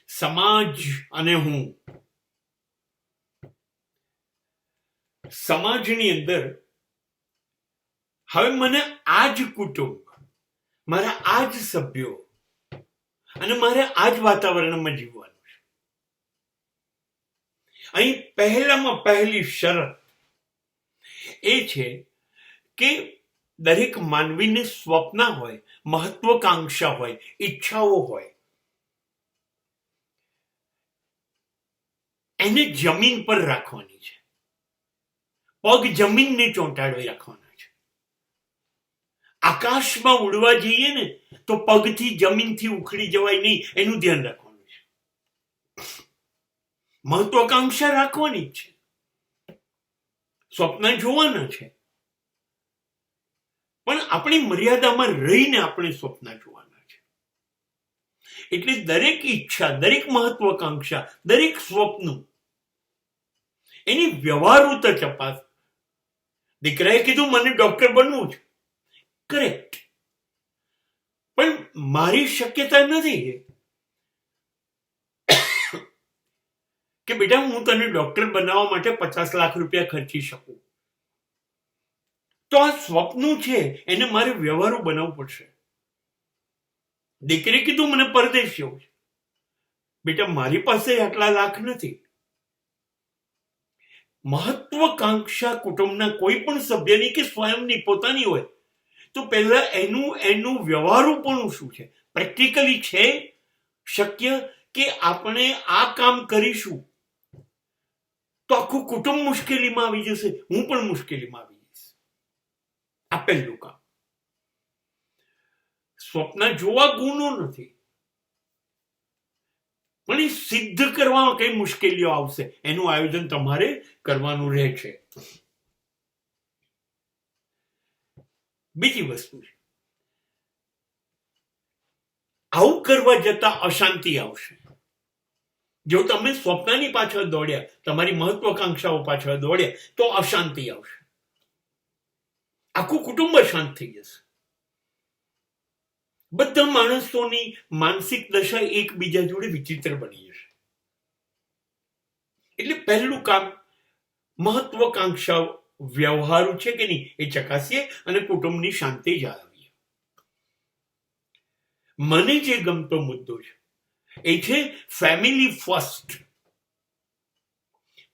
સમાજ અને હું. સમાજની અંદર હવે મને આ જ કુટુંબ, મારા આ જ સભ્યો અને મારે આ જ વાતાવરણમાં જીવવાનું છે. અહીં પહેલામાં પહેલી શરત એ છે કે દરેક માનવીને સ્વપ્ન હોય, મહત્વકાંક્ષા હોય, ઈચ્છાઓ હોય. એને જમીન પર રાખવાની છે, પગ જમીનને ચોંટાડી રાખવાના છે. આકાશમાં ઉડવા જઈએ ને તો પગથી જમીનથી ઉખડી જવાય નહીં, એનું ધ્યાન રાખવાનું છે. મહત્વકાંક્ષા રાખવાની છે, સ્વપ્ન જોવાના છે, પણ આપણી મર્યાદામાં રહીને આપણે સ્વપ્ન જોવાના છે. એટલે દરેક ઈચ્છા, દરેક મહત્વકાંક્ષા, દરેક સ્વપ્ન એની વ્યવહારુતા તપાસ. દીકરાએ કીધું મને ડોક્ટર બનવું છે, કરેક્ટ, પણ મારી શક્યતા નથી કે બેટા હું તને ડોક્ટર બનાવવા માટે 50 લાખ રૂપિયા ખર્ચી શકું. તો આ સ્વપ્ન છે, એને મારે વ્યવહારુ બનાવવું પડશે. દીકરી કીધું મને પરદેશ જવું છે, બેટા મારી પાસે આટલા લાખ નથી. મહત્વકાંક્ષા કુટુંબના કોઈ પણ સભ્યની કે સ્વયંની પોતાની હોય તો પહેલા એનું વ્યવહારુપણું શું છે, પ્રેક્ટિકલી છે શક્ય કે આપણે આ કામ કરીશું તો આખું કુટુંબ મુશ્કેલીમાં આવી જશે, હું પણ મુશ્કેલીમાં આવી જઈશ. આ પહેલું કામ. સ્વપ્ન જોવા ગુનો નથી, પણ એ સિદ્ધ કરવામાં કઈ મુશ્કેલીઓ આવશે એનું આયોજન તમારે કરવાનું રહે છે. બીજી વસ્તુ છે, આવું કરવા જતા અશાંતિ આવશે. જો તમે સ્વપ્નની પાછળ દોડ્યા, તમારી મહત્વકાંક્ષાઓ પાછળ દોડ્યા તો અશાંતિ આવશે, આખું કુટુંબ અશાંત થઈ જશે. બધા માણસોની માનસિક દશા એકબીજા જોડે વિચિત્ર બની જશે. એટલે પહેલું કામ, મહત્વકાંક્ષા વ્યવહારુ છે કે નહીં એ ચકાસીએ અને કુટુંબની શાંતિ જાળવીએ. મને જે ગમતો મુદ્દો છે એ છે ફેમિલી ફર્સ્ટ.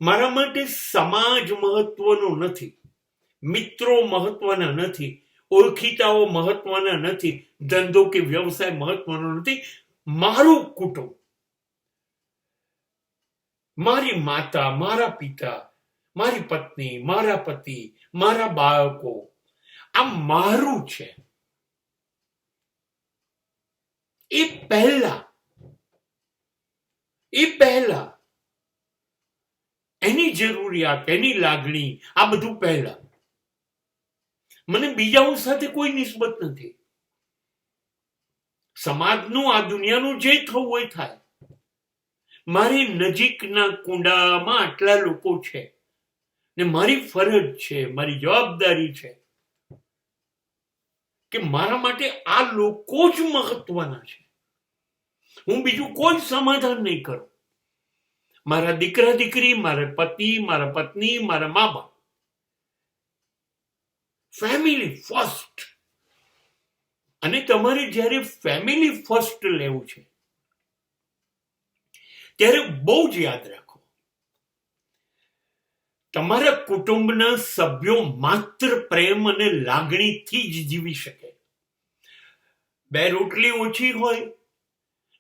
મારા માટે સમાજ મહત્વનો નથી, મિત્રો મહત્વના નથી, ઓળખીતાઓ મહત્વના નથી, ધંધો કે વ્યવસાય મહત્વનો નથી. મારું કુટુંબ, મારી માતા, મારા પિતા, મારી પત્ની, મારા પતિ, મારા બાળકો, આ મારું છે. એ પહેલા એની જરૂરિયાત, એની લાગણી, આ બધું પહેલા. મને બીજાઓ સાથે કોઈ નિસ્બત નથી. સમાજનું, આ દુનિયાનું જે થવું હોય થાય. મારી નજીકના કુંડામાં આટલા લોકો છે ને મારી ફરજ છે, મારી જવાબદારી છે કે મારા માટે આ લોકો જ મહત્વના છે. હું બીજું કોઈ સમાધાન નહીં કરું. મારા દીકરા દીકરી, મારા પતિ, મારા પત્ની, મારા મા બાપ. Family first. અને તમારે જ્યારે ફેમિલી ફર્સ્ટ લેવું છે ત્યારે બહુ જ યાદ રાખો, તમારા કુટુંબના સભ્યો માત્ર પ્રેમ અને લાગણીથી જ જીવી શકે. 2 રોટલી ઓછી હોય,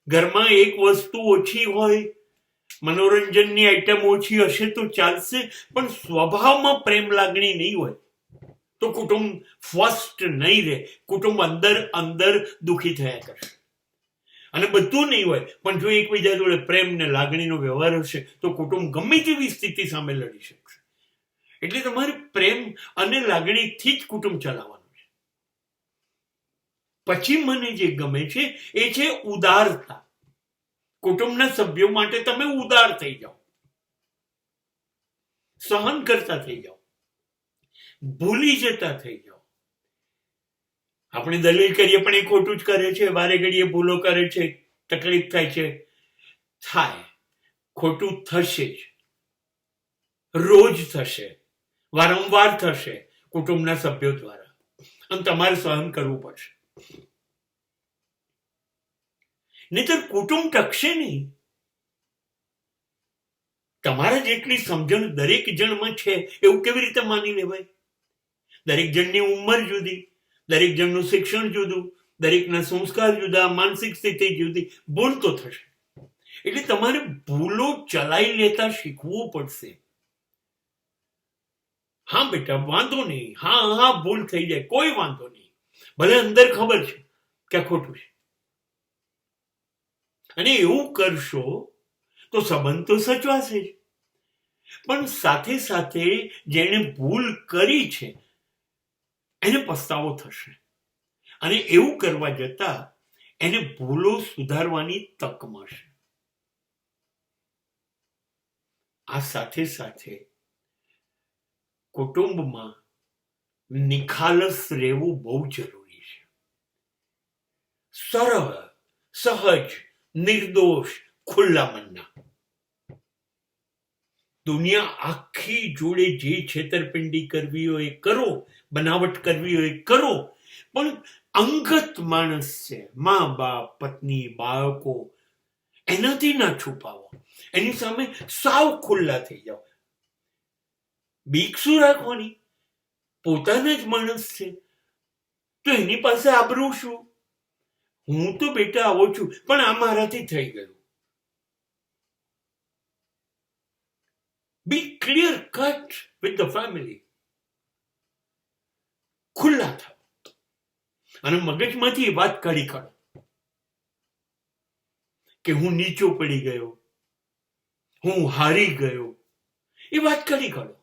ઘરમાં એક વસ્તુ ઓછી હોય, મનોરંજનની આઈટમ ઓછી હશે તો ચાલશે, પણ સ્વભાવમાં પ્રેમ લાગણી નહીં હોય તો કુટુંબ ફર્સ્ટ નહીં રહે. કુટુંબ અંદર દુખી થયા કરશે. અને બધું નહીં હોય પણ જો એકબીજા જોડે પ્રેમ ને લાગણીનો વ્યવહાર હશે તો કુટુંબ ગમે તેવી સ્થિતિ સામે લડી શકશે. એટલે તમારે પ્રેમ અને લાગણીથી જ કુટુંબ ચલાવવાનું છે. પછી મને જે ગમે છે એ છે ઉદારતા. કુટુંબના સભ્યો માટે તમે ઉદાર થઈ જાઓ, સહન કરતા થઈ જાઓ, ભૂલી જતા થઈ જાઓ. આપણે દલીલ કરીએ પણ એ ખોટું જ કરે છે, વારે ઘડીએ ભૂલો કરે છે, તકલીફ થાય છે. થાય, ખોટું થશે જ, રોજ થશે, વારંવાર થશે કુટુંબના સભ્યો દ્વારા, અને તમારે સહન કરવું પડશે. નહીંતર કુટુંબ ટકશે નહીં. તમારા જેટલી સમજણ દરેક જણમાં છે એવું કેવી રીતે માની લેવાય? દરેક જણની ઉંમર જુદી, દરેક જણનું શિક્ષણ જુદું, દરેકના સંસ્કાર જુદા, માનસિક સ્થિતિ જુદી, ભૂલ તો થશે. એટલે તમારે ભૂલો ચલાવી લેતા શીખવું પડશે. હા બેટા વાંધો નહીં, હા ભૂલ થઈ જાય, કોઈ વાંધો નહીં, ભલે અંદર ખબર છે કે ખોટું છે. અને એવું કરશો તો સંબંધ તો સચવાશે જ, પણ સાથે સાથે જેણે ભૂલ કરી છે એને પસ્તાવો થશે, અને એવું કરવા જતા એને ભૂલો સુધારવાની તક મળશે. આ સાથે સાથે કુટુંબમાં નિખાલસ રહેવું બહુ જરૂરી છે. સરળ, સહજ, નિર્દોષ, ખુલ્લા મનના. દુનિયા આખી જોડે જે છેતરપિંડી કરવી હોય કરો, બનાવટ કરવી હોય કરો, પણ અંગત માણસ છે, મા બાપ, પત્ની, બાળકો, એનાથી ના છુપાવો. એની સામે સાવ ખુલ્લા થઈ જાઓ. બીક શું રાખવાની? પોતાના જ માણસ છે તો એની પાસે આબરૂ શું? હું તો બેટા આવો છું, પણ આ મારાથી થઈ ગયું. Be clear cut with the family. ખુલ્લા થાવ અને મગજમાંથી એ વાત કાઢી કાઢો કે હું નીચો પડી ગયો, હું હારી ગયો. એ વાત કાઢી કાઢો.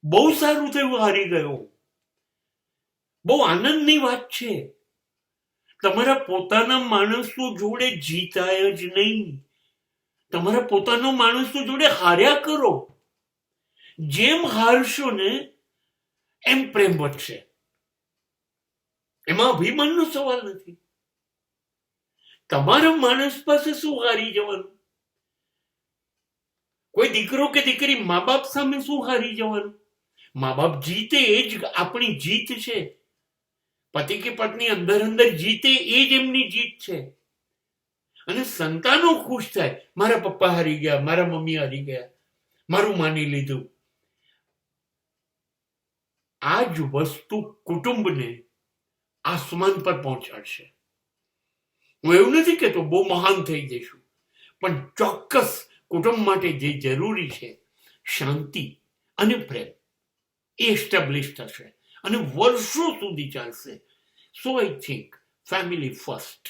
બહુ સારું થયું હારી ગયો, બહુ આનંદની વાત છે. તમારા પોતાના માણસો જોડે જીતાય જ નહીં, તમારા પોતાનો માણસો જોડે હાર્યા કરો. જેમ હારશો ને એમ પ્રેમ વધશે. એમાં અભિમાનનો સવાલ નથી. તમારા માણસ પાસે શું હારી જવાનું? કોઈ દીકરો કે દીકરી મા બાપ સામે શું હારી જવાનું? મા બાપ જીતે એ જ આપણી જીત છે. પતિ કે પત્ની અંદર અંદર જીતે એ જ એમની જીત છે. અને સંતાનો ખુશ થાય, મારા પપ્પા હારી ગયા, મારા મમ્મી હારી ગયા, મારું માની લીધું. આ જ વસ્તુ કુટુંબને આસમાન પર પહોંચાડશે. હું એવું નથી કહેતો બહુ મહાન થઈ જઈશું, પણ ચોક્કસ કુટુંબ માટે જે જરૂરી છે શાંતિ અને પ્રેમ, એ એસ્ટાબ્લિશ થશે અને વર્ષો સુધી ચાલશે. સો આઈ થિંક ફેમિલી ફર્સ્ટ.